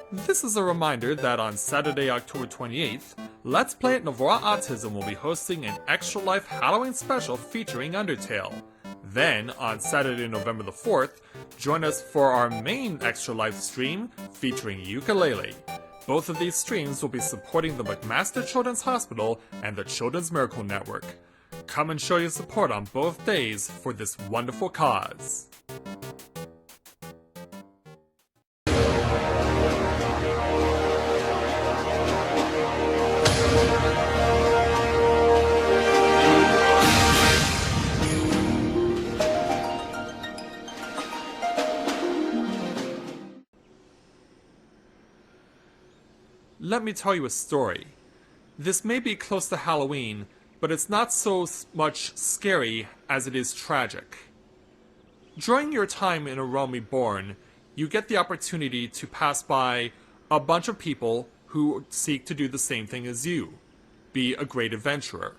This is a reminder that on Saturday, October 28th, Let's Play at Novora Autism will be hosting an Extra Life Halloween special featuring Undertale. Then, on Saturday, November the 4th, join us for our main Extra Life stream featuring Ukulele. Both of these streams will be supporting the McMaster Children's Hospital and the Children's Miracle Network. Come and show your support on both days for this wonderful cause. Let me tell you a story. This may be close to Halloween, but it's not so much scary as it is tragic. During your time in A Realm Reborn, you get the opportunity to pass by a bunch of people who seek to do the same thing as you, be a great adventurer.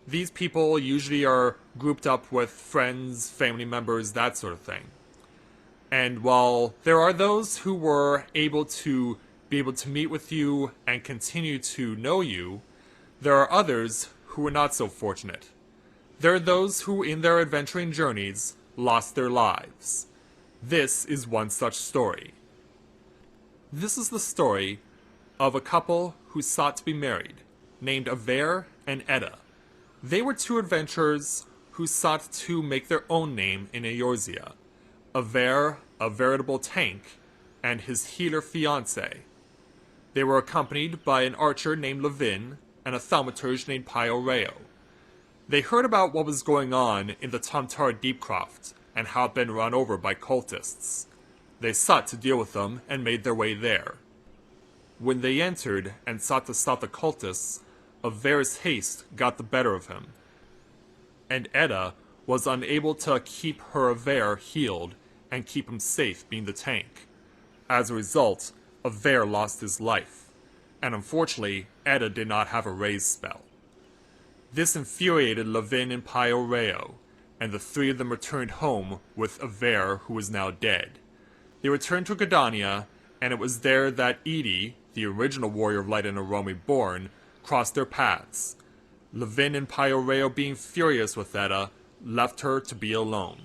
These people usually are grouped up with friends, family members, that sort of thing. And while there are those who were able to meet with you and continue to know you, there are others who are not so fortunate. There are those who, in their adventuring journeys, lost their lives. This is one such story. This is the story of a couple who sought to be married, named Aver and Edda. They were two adventurers who sought to make their own name in Eorzea. Aver, a veritable tank, and his healer fiancé. They were accompanied by an archer named Levin and a thaumaturge named Eorzea. They heard about what was going on in the Tamtara Deepcroft and how it had been run over by cultists. They sought to deal with them and made their way there. When they entered and sought to stop the cultists, Aver's haste got the better of him, and Edda was unable to keep her Aver healed and keep him safe being the tank. As a result, Aver lost his life, and unfortunately, Edda did not have a raise spell. This infuriated Levin and Eorzea, and the three of them returned home with Aver, who was now dead. They returned to Gridania, and it was there that Edie, the original Warrior of Light in A Realm Reborn, crossed their paths. Levin and Eorzea, being furious with Edda, left her to be alone.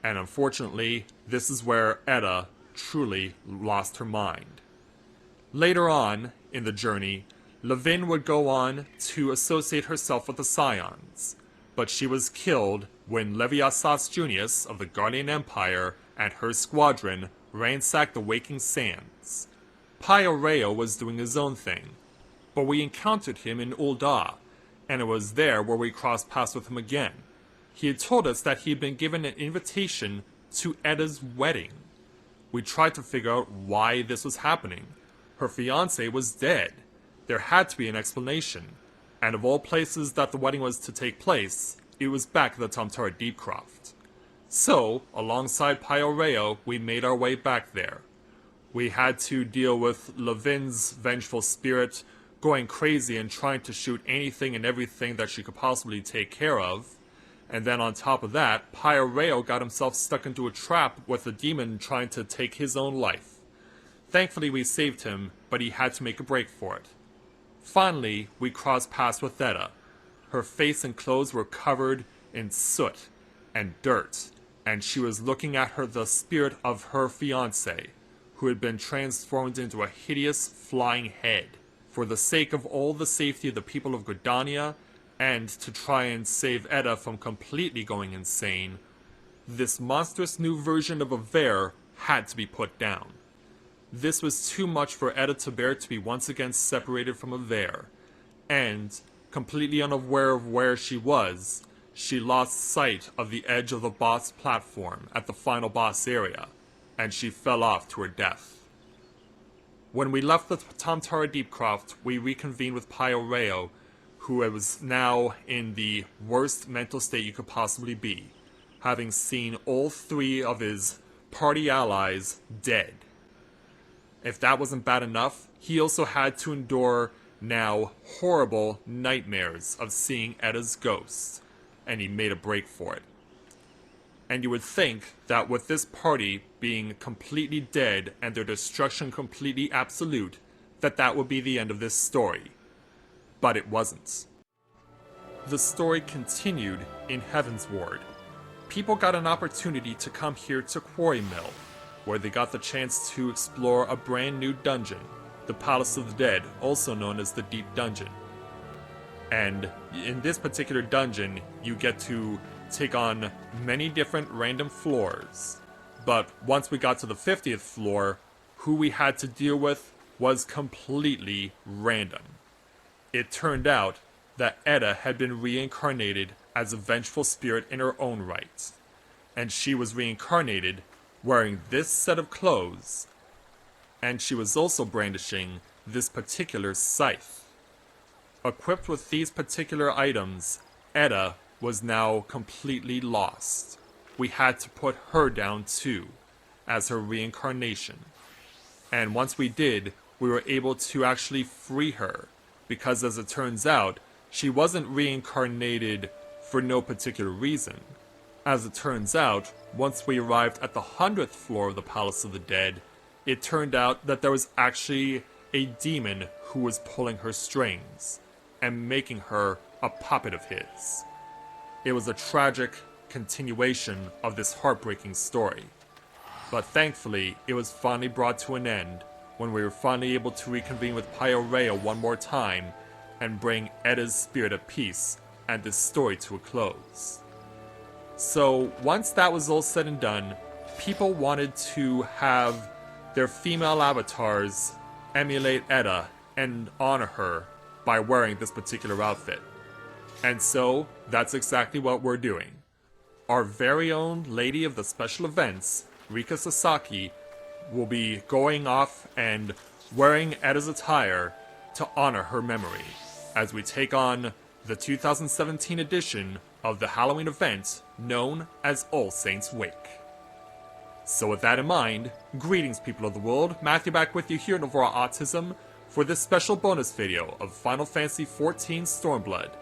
And unfortunately, this is where Edda truly lost her mind. Later on in the journey, Levin would go on to associate herself with the Scions, but she was killed when Leviasas Junius of the Guardian Empire and her squadron ransacked the Waking Sands. Eorzea was doing his own thing, but we encountered him in Ul'dah, and it was there where we crossed paths with him again. He had told us that he had been given an invitation to Edda's wedding. We tried to figure out why this was happening. Her fiancé was dead. There had to be an explanation. And of all places that the wedding was to take place, it was back at the Tamtara Deepcroft. So, alongside Eorzea, we made our way back there. We had to deal with Levin's vengeful spirit going crazy and trying to shoot anything and everything that she could possibly take care of. And then on top of that, Eorzea got himself stuck into a trap with a demon trying to take his own life. Thankfully we saved him, but he had to make a break for it. Finally, we crossed paths with Edda. Her face and clothes were covered in soot and dirt, and she was looking at the spirit of her fiancé, who had been transformed into a hideous flying head. For the sake of all the safety of the people of Gridania, and to try and save Edda from completely going insane, this monstrous new version of Aver had to be put down. This was too much for Edda to bear to be once again separated from Aver, and, completely unaware of where she was, she lost sight of the edge of the boss platform at the final boss area, and she fell off to her death. When we left the Tamtara Deepcroft, we reconvened with Eorzea, who was now in the worst mental state you could possibly be, having seen all three of his party allies dead. If that wasn't bad enough, he also had to endure now horrible nightmares of seeing Edda's ghost, and he made a break for it. And you would think that with this party being completely dead and their destruction completely absolute, that would be the end of this story. But it wasn't. The story continued in Heaven's Ward. People got an opportunity to come here to Quarry Mill, where they got the chance to explore a brand new dungeon, the Palace of the Dead, also known as the Deep Dungeon. And in this particular dungeon, you get to take on many different random floors. But once we got to the 50th floor, who we had to deal with was completely random. It turned out that Edda had been reincarnated as a vengeful spirit in her own right. And she was reincarnated wearing this set of clothes. And she was also brandishing this particular scythe. Equipped with these particular items, Edda was now completely lost. We had to put her down too, as her reincarnation. And once we did, we were able to actually free her, because as it turns out, she wasn't reincarnated for no particular reason. As it turns out, once we arrived at the 100th floor of the Palace of the Dead, it turned out that there was actually a demon who was pulling her strings and making her a puppet of his. It was a tragic continuation of this heartbreaking story. But thankfully, it was finally brought to an end when we were finally able to reconvene with Eorzea one more time and bring Edda's spirit of peace and this story to a close. So once that was all said and done, people wanted to have their female avatars emulate Edda and honor her by wearing this particular outfit. And so, that's exactly what we're doing. Our very own Lady of the Special Events, Rika Sasaki, will be going off and wearing Edda's attire to honor her memory, as we take on the 2017 edition of the Halloween event known as All Saints Wake. So with that in mind, greetings people of the world, Matthew back with you here in Aurora Autism for this special bonus video of Final Fantasy XIV Stormblood.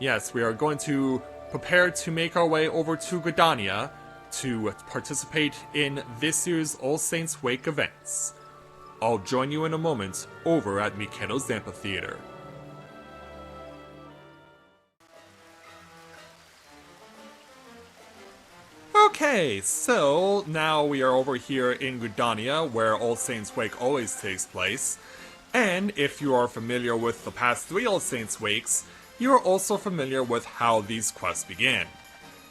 Yes, we are going to prepare to make our way over to Gridania to participate in this year's All Saints Wake events. I'll join you in a moment over at Mikedo's Amphitheater. Okay, so now we are over here in Gridania, where All Saints Wake always takes place. And if you are familiar with the past 3 All Saints Wakes, you are also familiar with how these quests began.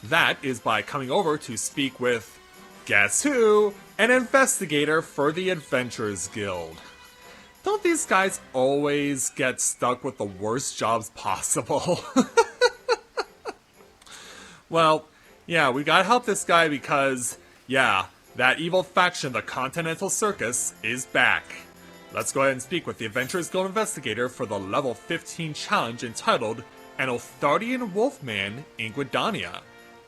That is by coming over to speak with, guess who? An investigator for the Adventurers Guild. Don't these guys always get stuck with the worst jobs possible? Well, yeah, we gotta help this guy because, yeah, that evil faction, the Continental Circus, is back. Let's go ahead and speak with the Adventurers Guild investigator for the level 15 challenge entitled An Othardian Wolfman in Gridania.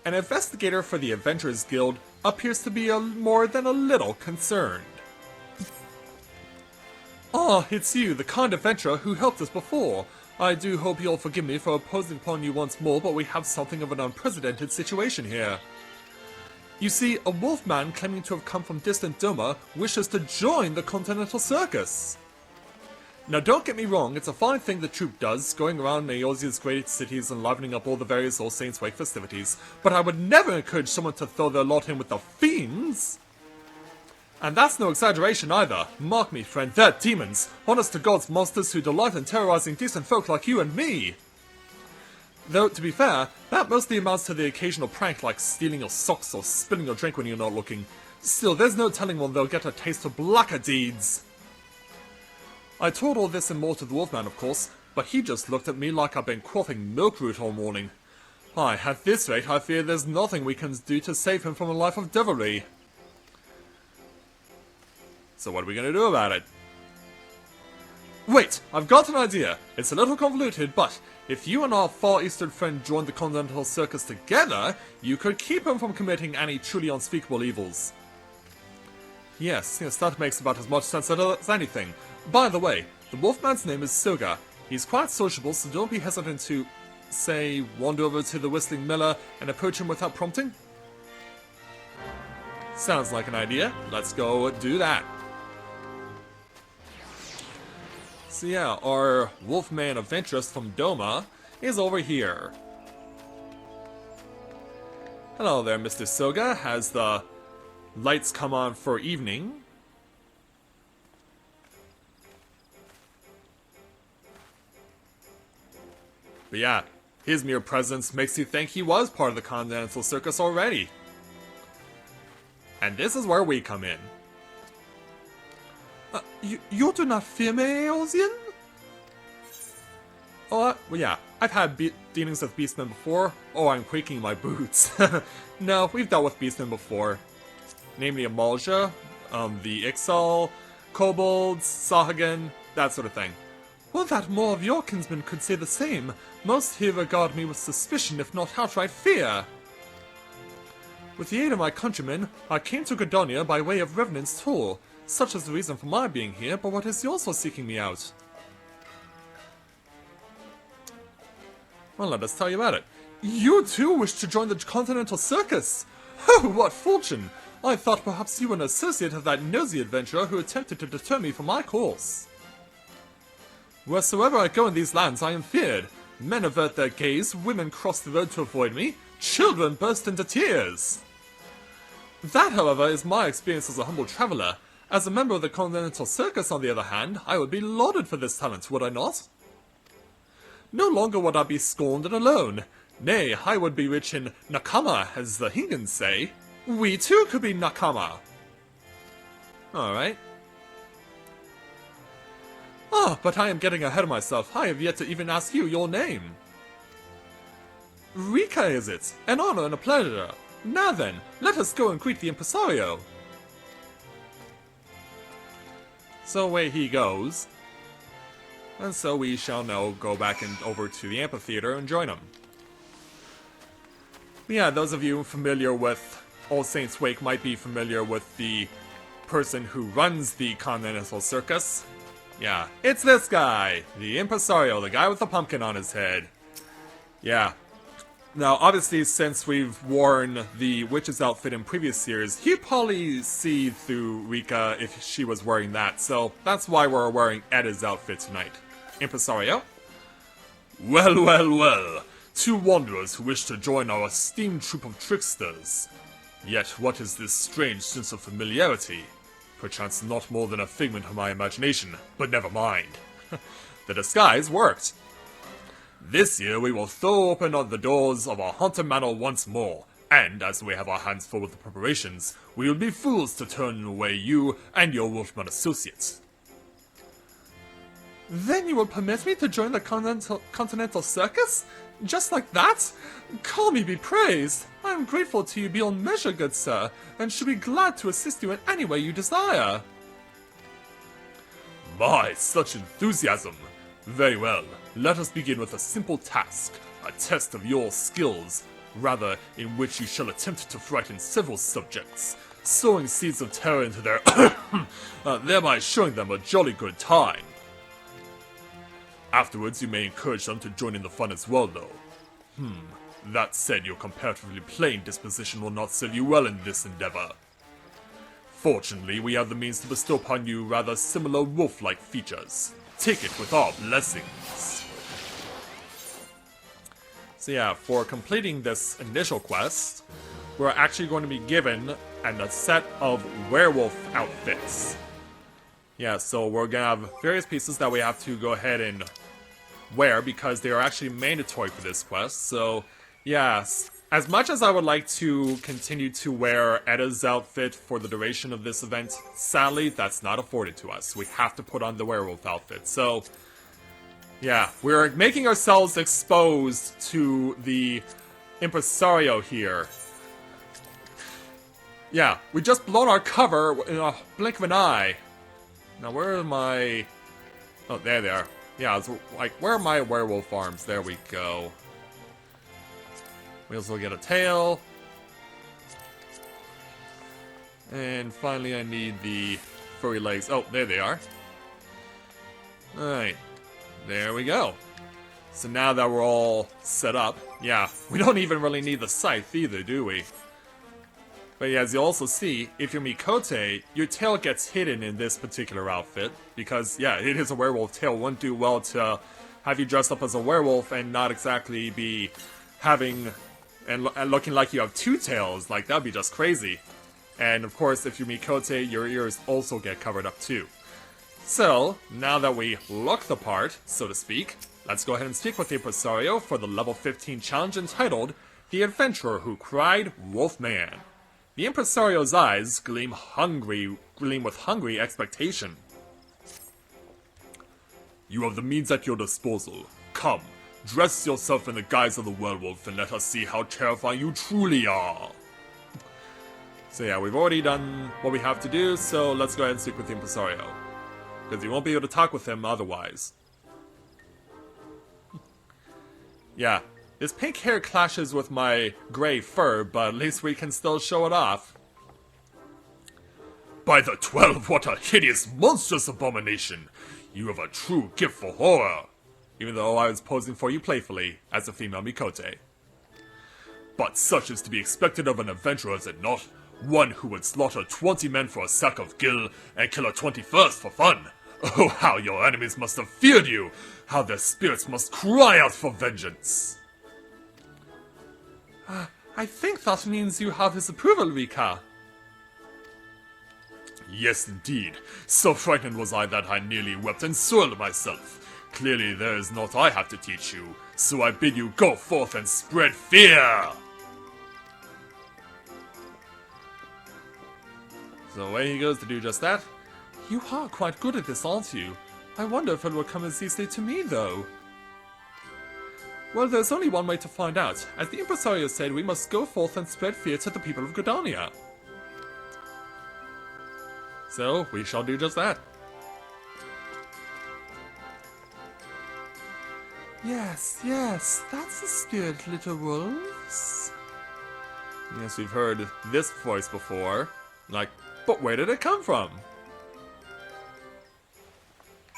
An investigator for the Adventurers Guild appears to be more than a little concerned. Ah, it's you, the kind adventurer who helped us before. I do hope you'll forgive me for imposing upon you once more, but we have something of an unprecedented situation here. You see, a wolfman claiming to have come from distant Doma wishes to join the Continental Circus. Now don't get me wrong, it's a fine thing the troupe does, going around Eorzea's great cities and livening up all the various All Saints Wake festivities, but I would never encourage someone to throw their lot in with the fiends! And that's no exaggeration either. Mark me, friend, they're demons. Honest to God's monsters who delight in terrorizing decent folk like you and me. Though, to be fair, that mostly amounts to the occasional prank like stealing your socks or spilling your drink when you're not looking. Still, there's no telling when they'll get a taste of blacker deeds. I told all this and more to the Wolfman, of course, but he just looked at me like I've been quaffing milk root all morning. Aye, at this rate, I fear there's nothing we can do to save him from a life of devilry. So what are we going to do about it? Wait, I've got an idea. It's a little convoluted, but if you and our Far Eastern friend joined the Continental Circus together, you could keep him from committing any truly unspeakable evils. Yes, that makes about as much sense as anything. By the way, the Wolfman's name is Soga. He's quite sociable, so don't be hesitant to, say, wander over to the Whistling Miller and approach him without prompting. Sounds like an idea. Let's go do that. So yeah, our Wolfman adventuress from Doma is over here. Hello there, Mr. Soga. Has the lights come on for evening? But yeah, his mere presence makes you think he was part of the Continental Circus already. And this is where we come in. You do not fear me, Eorzea? Oh, well, yeah, I've had dealings with beastmen before. Oh, I'm quaking my boots. No, we've dealt with beastmen before. Namely Amalja, the Ixal, Kobolds, Sahuagin, that sort of thing. Well, that more of your kinsmen could say the same. Most here regard me with suspicion, if not outright fear. With the aid of my countrymen, I came to Gadonia by way of Revenant's tour. Such is the reason for my being here, but what is yours for seeking me out? Well, let us tell you about it. You too wish to join the Continental Circus? Oh, what fortune! I thought perhaps you were an associate of that nosy adventurer who attempted to deter me from my course. Wheresoever I go in these lands, I am feared. Men avert their gaze, women cross the road to avoid me, children burst into tears. That, however, is my experience as a humble traveller. As a member of the Continental Circus, on the other hand, I would be lauded for this talent, would I not? No longer would I be scorned and alone. Nay, I would be rich in nakama, as the Hingans say. We too could be nakama. Alright. Ah, but I am getting ahead of myself. I have yet to even ask you your name. Rika is it? An honor and a pleasure. Now then, let us go and greet the impresario. So away he goes. And so we shall now go back and over to the amphitheater and join him. Yeah, those of you familiar with All Saints Wake might be familiar with the person who runs the Continental Circus. Yeah, it's this guy, the impresario, the guy with the pumpkin on his head. Yeah. Now, obviously, since we've worn the witch's outfit in previous series, he'd probably see through Rika if she was wearing that, so that's why we're wearing Edda's outfit tonight. Impresario? Well, well, well. Two wanderers who wish to join our esteemed troop of tricksters. Yet what is this strange sense of familiarity? Perchance not more than a figment of my imagination, but never mind. The disguise worked. This year we will throw open the doors of our haunted manor once more, and as we have our hands full with the preparations, we will be fools to turn away you and your Wolfman associates. Then you will permit me to join the Continental Circus? Just like that? Call me be praised. I am grateful to you beyond measure, good sir, and should be glad to assist you in any way you desire. My, such enthusiasm! Very well, let us begin with a simple task, a test of your skills, rather in which you shall attempt to frighten several subjects, sowing seeds of terror into their thereby showing them a jolly good time. Afterwards, you may encourage them to join in the fun as well, though. That said, your comparatively plain disposition will not serve you well in this endeavor. Fortunately, we have the means to bestow upon you rather similar wolf-like features. Take it with our blessings. So yeah, for completing this initial quest, we're actually going to be given a set of werewolf outfits. Yeah, so we're gonna have various pieces that we have to go ahead and wear because they are actually mandatory for this quest. So, yes, as much as I would like to continue to wear Edda's outfit for the duration of this event, sadly, that's not afforded to us. We have to put on the werewolf outfit. So, yeah, we're making ourselves exposed to the impresario here. Yeah, we just blown our cover in a blink of an eye. Now, where are my... Oh, there they are. Yeah, it's like, where are my werewolf arms? There we go. We also get a tail. And finally, I need the furry legs. Oh, there they are. Alright. There we go. So now that we're all set up, yeah, we don't even really need the scythe either, do we? But yeah, as you also see, if you're Mikote, your tail gets hidden in this particular outfit. Because, yeah, it is a werewolf tail. Wouldn't do well to have you dressed up as a werewolf and not exactly be having and looking like you have two tails. Like, that'd be just crazy. And of course, if you're Mikote, your ears also get covered up too. So, now that we look the part, so to speak, let's go ahead and speak with the Impresario for the level 15 challenge entitled The Adventurer Who Cried Wolfman. The Impresario's eyes gleam with hungry expectation. You have the means at your disposal. Come, dress yourself in the guise of the werewolf and let us see how terrifying you truly are. So yeah, we've already done what we have to do, so let's go ahead and speak with the Impresario. Because you won't be able to talk with him otherwise. Yeah, his pink hair clashes with my gray fur, but at least we can still show it off. By the 12, what a hideous, monstrous abomination! You have a true gift for horror! Even though I was posing for you playfully, as a female Mikote. But such is to be expected of an adventurer, is it not? One who would slaughter 20 men for a sack of gil, and kill a 21st for fun! Oh, how your enemies must have feared you! How their spirits must cry out for vengeance! I think that means you have his approval, Rika. Yes, indeed. So frightened was I that I nearly wept and soiled myself. Clearly there is naught I have to teach you, so I bid you go forth and spread fear! So away he goes to do just that. You are quite good at this, aren't you? I wonder if it will come as easily to me, though. Well, there's only one way to find out. As the Impresario said, we must go forth and spread fear to the people of Gridania. So, we shall do just that. Yes, yes, that's the spirit, little wolves. Yes, we've heard this voice before. Like, but where did it come from?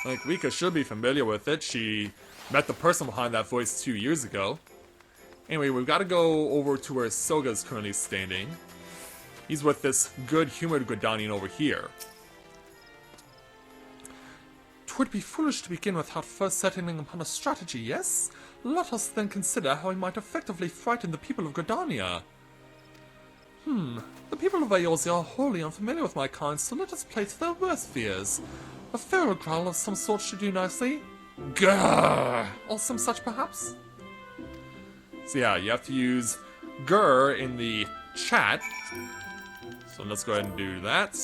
Like, Rika should be familiar with it. She met the person behind that voice 2 years ago. Anyway, we've got to go over to where Soga's currently standing. He's with this good-humored Gridanian over here. 'Twould be foolish to begin without first settling upon a strategy, yes? Let us then consider how we might effectively frighten the people of Gridania. The people of Eorzea are wholly unfamiliar with my kind, so let us play to their worst fears. A feral growl of some sort should do nicely. Grrr! Or some such, perhaps? So yeah, you have to use grrr in the chat. So let's go ahead and do that.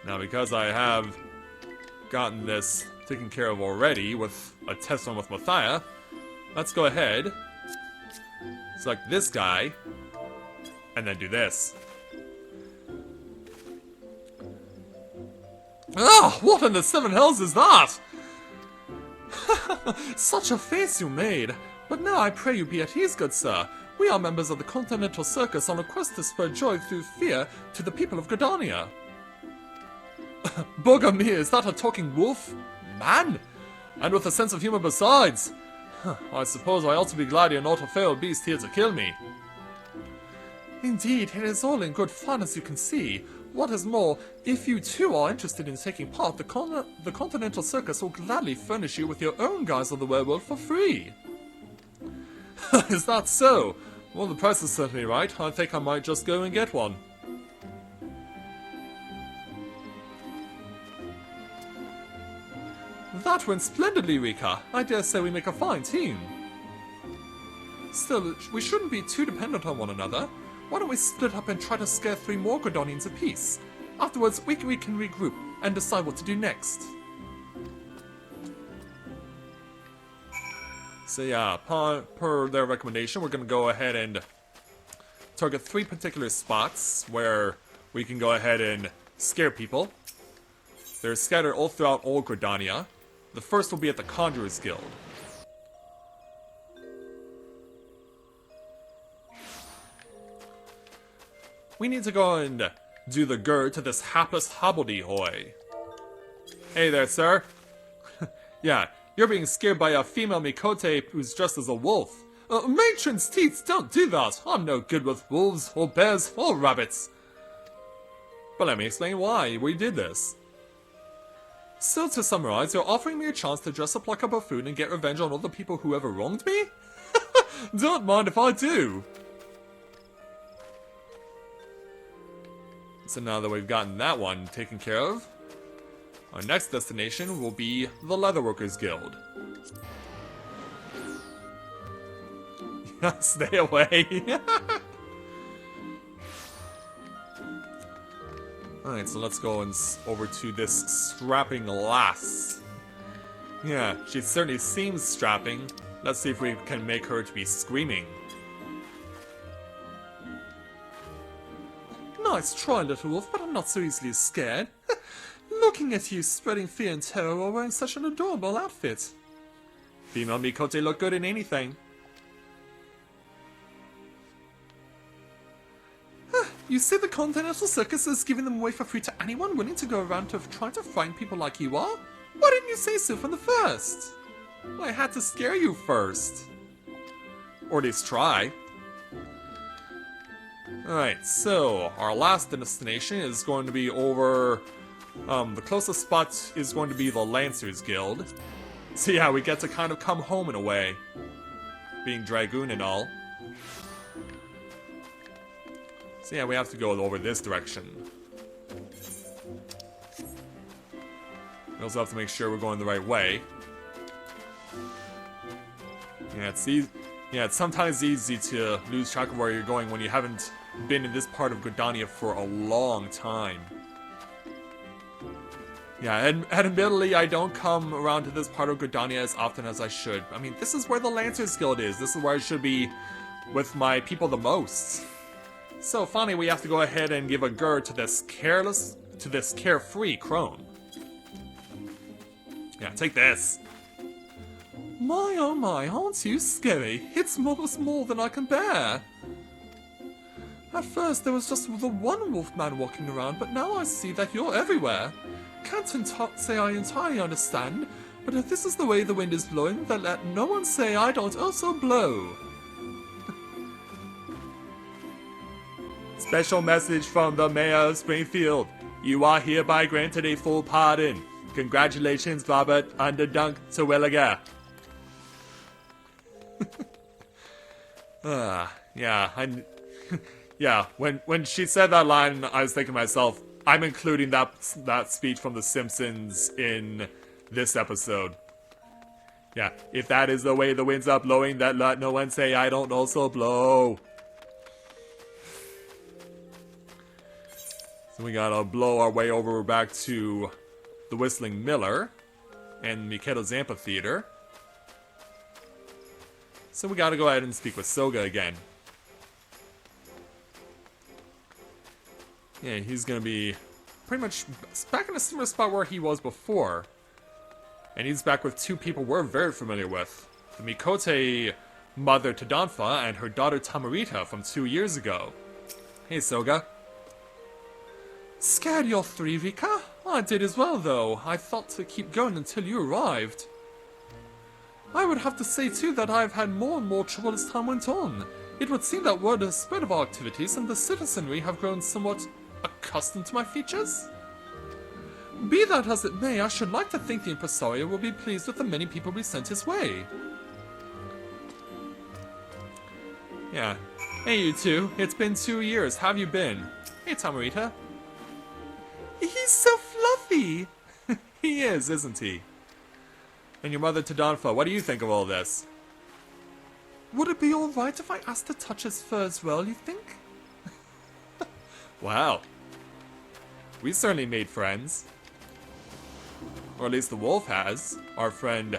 Now, because I have gotten this taken care of already with a test run with Mathia, let's go ahead, select this guy, and then do this. Ah, what in the seven hells is that? Such a face you made! But now I pray you be at ease, good sir. We are members of the Continental Circus on a quest to spread joy through fear to the people of Gridania. Bugger me, is that a talking wolf? Man! And with a sense of humor besides! I suppose I ought to be glad you're not a feral beast here to kill me. Indeed, it is all in good fun, as you can see. What is more, if you too are interested in taking part, the Continental Circus will gladly furnish you with your own guise of the werewolf for free. Is that so? Well, the price is certainly right. I think I might just go and get one. That went splendidly, Rika. I dare say we make a fine team. Still, we shouldn't be too dependent on one another. Why don't we split up and try to scare 3 more Gridanians apiece? Afterwards, we can regroup and decide what to do next. So yeah, per their recommendation, we're going to go ahead and target 3 particular spots where we can go ahead and scare people. They're scattered all throughout all Gridania. The first will be at the Conjurer's Guild. We need to go and do the grr to this hapless hobbledehoy. Hey there, sir. Yeah, you're being scared by a female Mikote who's dressed as a wolf. Matron's teeth, don't do that! I'm no good with wolves, or bears, or rabbits! But let me explain why we did this. So to summarize, you're offering me a chance to dress up like a buffoon and get revenge on all the people who ever wronged me? Don't mind if I do! So now that we've gotten that one taken care of, our next destination will be the Leatherworkers Guild. Stay away! Alright, so let's go over to this strapping lass. Yeah, she certainly seems strapping. Let's see if we can make her to be screaming. Nice try, little wolf, but I'm not so easily scared. Looking at you spreading fear and terror while wearing such an adorable outfit. Female Mikote look good in anything. You say the Continental Circus is giving them away for free to anyone willing to go around trying to frighten people like you are? Why didn't you say so from the first? Well, I had to scare you first. Or at least try. Alright, so our last destination is going to be over... the closest spot is going to be the Lancers Guild. So yeah, we get to kind of come home in a way. Being Dragoon and all. So yeah, we have to go over this direction. We also have to make sure we're going the right way. Yeah, it's sometimes easy to lose track of where you're going when you haven't been in this part of Gridania for a long time. Yeah, and admittedly, I don't come around to this part of Gridania as often as I should. I mean, this is where the Lancers Guild is. This is where I should be with my people the most. So finally, we have to go ahead and give a gird to this carefree crone. Yeah, take this. My oh my, aren't you scary? It's almost more than I can bear. At first, there was just the one wolfman walking around, but now I see that you're everywhere. Can't say I entirely understand, but if this is the way the wind is blowing, then let no one say I don't also blow. Special message from the Mayor of Springfield. You are hereby granted a full pardon. Congratulations, Robert Underdunk Terwilliger. Yeah, when she said that line, I was thinking to myself, I'm including that speech from The Simpsons in this episode. Yeah, if that is the way the winds are blowing, then let no one say I don't also blow. So we gotta blow our way over back to the Whistling Miller and Mikado's Amphitheater. So we gotta go ahead and speak with Soga again. Yeah, he's gonna be pretty much back in a similar spot where he was before. And he's back with two people we're very familiar with. The Mikote mother Tadanfa and her daughter Tamarita from 2 years ago. Hey, Soga. Scared you're 3, Rika? I did as well, though. I thought to keep going until you arrived. I would have to say, too, that I've had more and more trouble as time went on. It would seem that word has spread of our activities, and the citizenry have grown somewhat accustomed to my features. Be that as it may, I should like to think the impresario will be pleased with the many people we sent his way. Yeah. Hey, you two. It's been 2 years. How have you been? Hey, Tamarita. He's so fluffy! He is, isn't he? And your mother Tadanfa, what do you think of all this? Would it be alright if I asked to touch his fur as well, you think? Wow. We certainly made friends. Or at least the wolf has. Our friend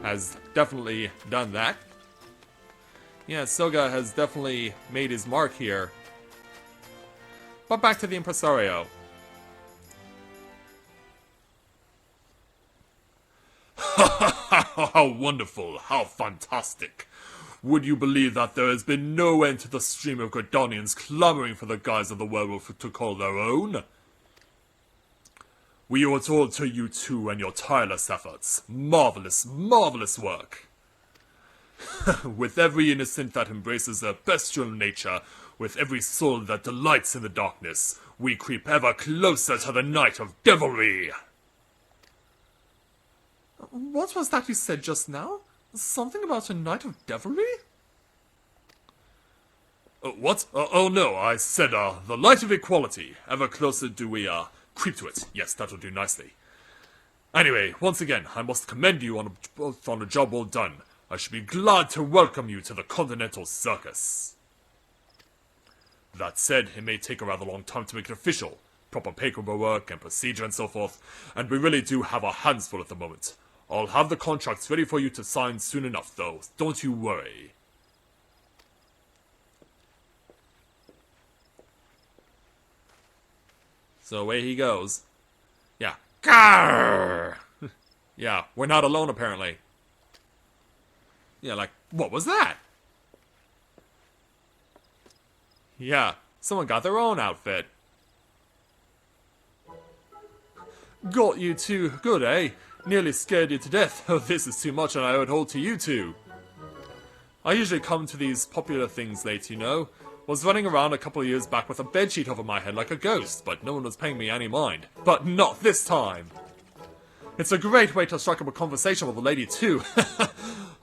has definitely done that. Yeah, Soga has definitely made his mark here. But back to the impresario. How wonderful, how fantastic. Would you believe that there has been no end to the stream of Gridanians clamoring for the guise of the werewolf to call their own? We owe it all to you two and your tireless efforts. Marvelous, marvelous work. With every innocent that embraces a bestial nature, with every soul that delights in the darkness, we creep ever closer to the night of devilry. What was that you said just now? Something about a night of devilry? What? Oh no, I said, the light of equality. Ever closer do we, creep to it. Yes, that'll do nicely. Anyway, once again, I must commend you on a job well done. I should be glad to welcome you to the Continental Circus. That said, it may take a rather long time to make it official. Proper paperwork and procedure and so forth, and we really do have our hands full at the moment. I'll have the contracts ready for you to sign soon enough, though. Don't you worry. So away he goes. Yeah. Grrr! Yeah, we're not alone apparently. Yeah, like, what was that? Yeah, someone got their own outfit. Got you too good, eh? Nearly scared you to death. Oh, this is too much and I would hold to you two. I usually come to these popular things late, you know. Was running around a couple of years back with a bedsheet over my head like a ghost, but no one was paying me any mind. But not this time! It's a great way to strike up a conversation with a lady too.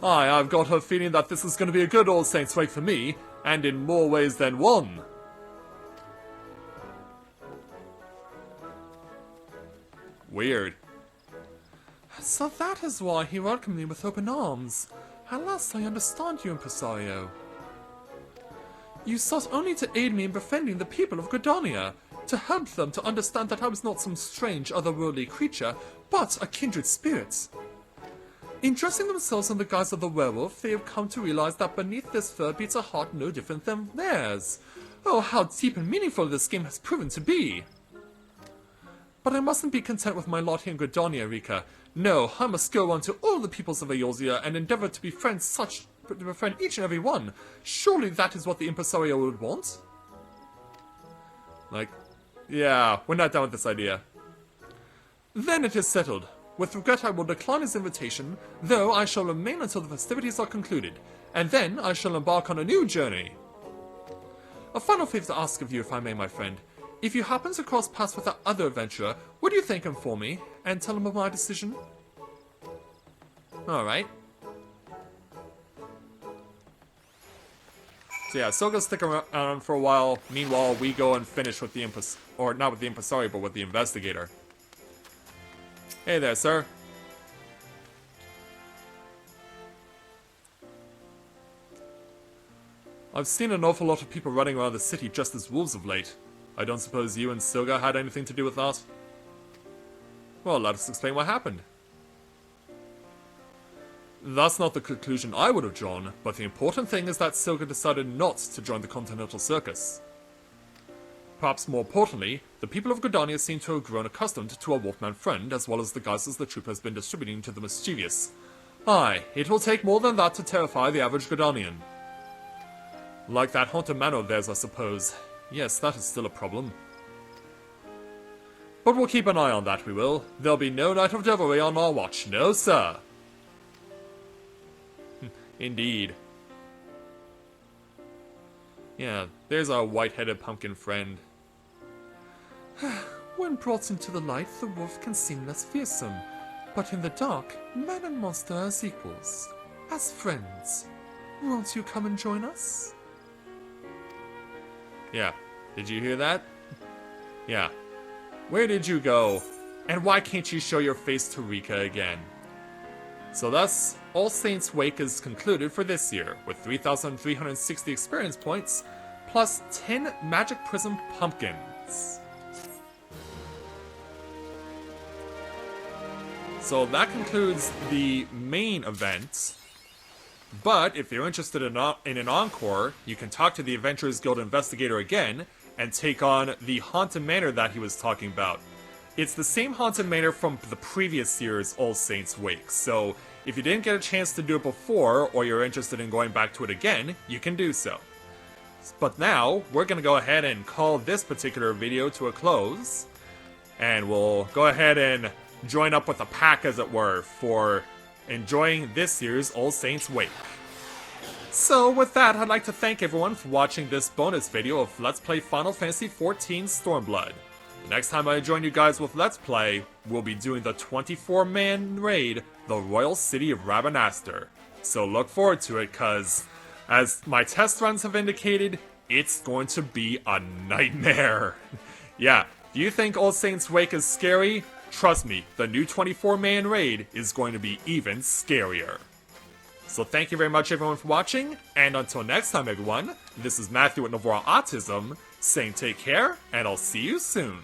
Aye, I've got a feeling that this is going to be a good All Saints wake for me, and in more ways than one. Weird. So that is why he welcomed me with open arms. At last I understand you, Impresario. You sought only to aid me in befriending the people of Gridania, to help them to understand that I was not some strange, otherworldly creature, but a kindred spirit. In dressing themselves in the guise of the werewolf, they have come to realize that beneath this fur beats a heart no different than theirs. Oh, how deep and meaningful this game has proven to be! But I mustn't be content with my lot here in Gridania, Rika. No, I must go on to all the peoples of Eorzea and endeavor to befriend each and every one. Surely that is what the Impresario would want? Like, yeah, we're not done with this idea. Then it is settled. With regret I will decline his invitation, though I shall remain until the festivities are concluded, and then I shall embark on a new journey. A final favor to ask of you, if I may, my friend. If you happen to cross paths with that other adventurer, would you thank him for me, and tell him of my decision? Alright. So yeah, Soga's stick around for a while. Meanwhile, we go and finish with the not with the Impresario, but with the Investigator. Hey there, sir. I've seen an awful lot of people running around the city just as wolves of late. I don't suppose you and Soga had anything to do with that? Well, let us explain what happened. That's not the conclusion I would have drawn, but the important thing is that Soga decided not to join the Continental Circus. Perhaps more importantly, the people of Gridania seem to have grown accustomed to a Wolfman friend, as well as the guises the troupe has been distributing to the mischievous. Aye, it will take more than that to terrify the average Gridanian. Like that haunted manor of theirs, I suppose. Yes, that is still a problem. But we'll keep an eye on that, we will. There'll be no night of devilry on our watch, no sir! Indeed. Yeah, there's our white-headed pumpkin friend. When brought into the light, the wolf can seem less fearsome. But in the dark, man and monster are as equals. As friends. Won't you come and join us? Yeah. Did you hear that? Yeah. Where did you go? And why can't you show your face to Rika again? So thus, All Saints Wake is concluded for this year, with 3,360 experience points, plus 10 Magic Prism Pumpkins. So that concludes the main event. But if you're interested in an encore, you can talk to the Adventurers Guild Investigator again, and take on the Haunted Manor that he was talking about. It's the same Haunted Manor from the previous year's All Saints Wake, so if you didn't get a chance to do it before, or you're interested in going back to it again, you can do so. But now, we're going to go ahead and call this particular video to a close, and we'll go ahead and join up with the pack, as it were, for enjoying this year's All Saints Wake. So with that, I'd like to thank everyone for watching this bonus video of Let's Play Final Fantasy XIV Stormblood. The next time I join you guys with Let's Play, we'll be doing the 24-man raid, the Royal City of Rabanastre. So look forward to it, cause, as my test runs have indicated, it's going to be a nightmare. Yeah, do you think Old Saints Wake is scary? Trust me, the new 24-man raid is going to be even scarier. So thank you very much everyone for watching, and until next time everyone, this is Matthew at Novora Autism, saying take care, and I'll see you soon.